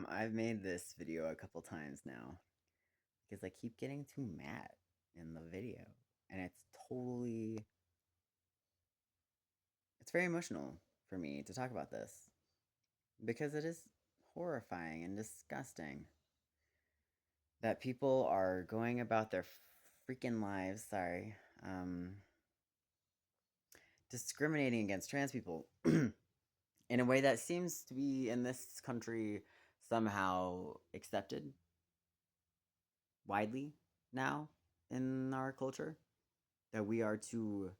I've made this video a couple times now because I keep getting too mad in the video, and it's very emotional for me to talk about this because it is horrifying and disgusting that people are going about their freaking lives, discriminating against trans people in a way that seems to be in this country somehow accepted widely now in our culture, that we are to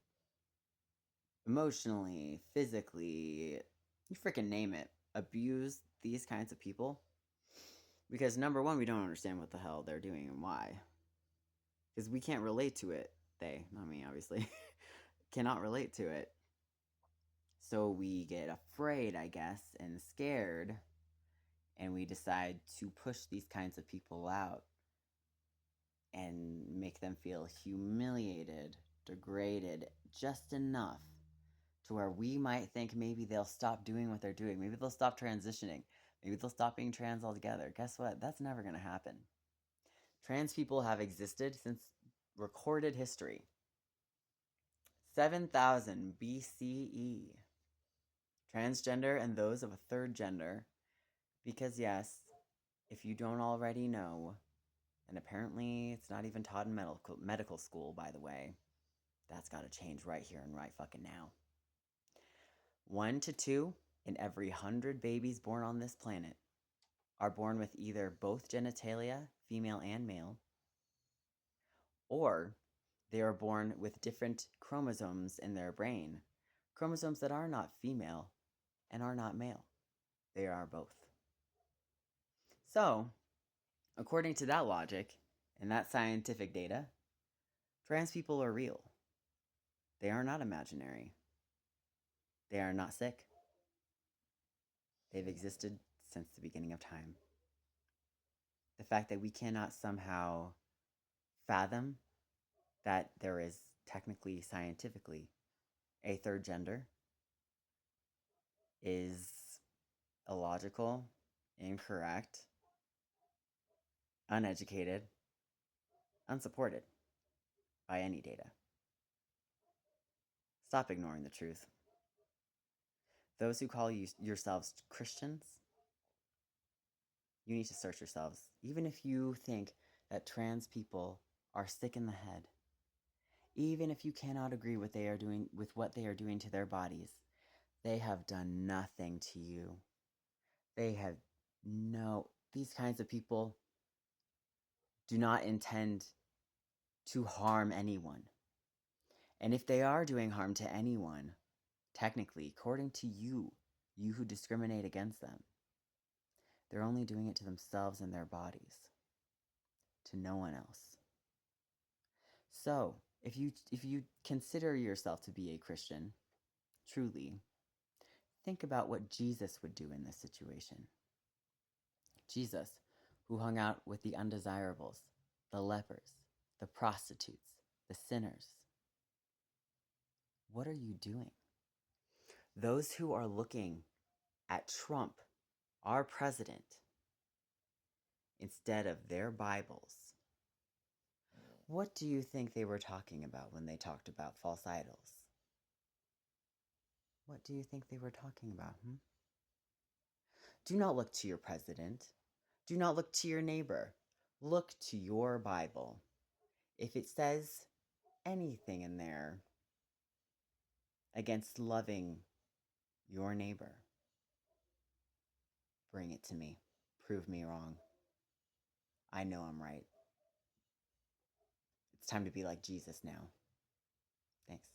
emotionally, physically, you freaking name it, abuse these kinds of people. Because number one, we don't understand what the hell they're doing and why. Because we can't relate to it. They, not me, obviously, cannot relate to it. So we get afraid, I guess, and scared, and we decide to push these kinds of people out and make them feel humiliated, degraded, just enough to where we might think maybe they'll stop doing what they're doing. Maybe they'll stop transitioning. Maybe they'll stop being trans altogether. Guess what? That's never going to happen. Trans people have existed since recorded history. 7,000 BCE. Transgender and those of a third gender. Because, yes, if you don't already know, and apparently it's not even taught in medical school, by the way, that's got to change right here and right fucking now. 1 to 2 in every 100 babies born on this planet are born with either both genitalia, female and male, or they are born with different chromosomes in their brain, chromosomes that are not female and are not male. They are both. So, according to that logic and that scientific data, trans people are real. They are not imaginary. They are not sick. They've existed since the beginning of time. The fact that we cannot somehow fathom that there is technically, scientifically, a third gender is illogical, incorrect, uneducated, unsupported by any data. Stop ignoring the truth. Those who call yourselves Christians, you need to search yourselves. Even if you think that trans people are sick in the head, even if you cannot agree with what they are doing to their bodies, they have done nothing to you. These kinds of people do not intend to harm anyone. And if they are doing harm to anyone, technically, according to you who discriminate against them, they're only doing it to themselves and their bodies, to no one else. So, if you consider yourself to be a Christian, truly, think about what Jesus would do in this situation. Jesus, who hung out with the undesirables, the lepers, the prostitutes, the sinners. What are you doing? Those who are looking at Trump, our president, instead of their Bibles, what do you think they were talking about when they talked about false idols? What do you think they were talking about? Do not look to your president. Do not look to your neighbor. Look to your Bible. If it says anything in there against loving your neighbor, bring it to me. Prove me wrong. I know I'm right. It's time to be like Jesus now. Thanks.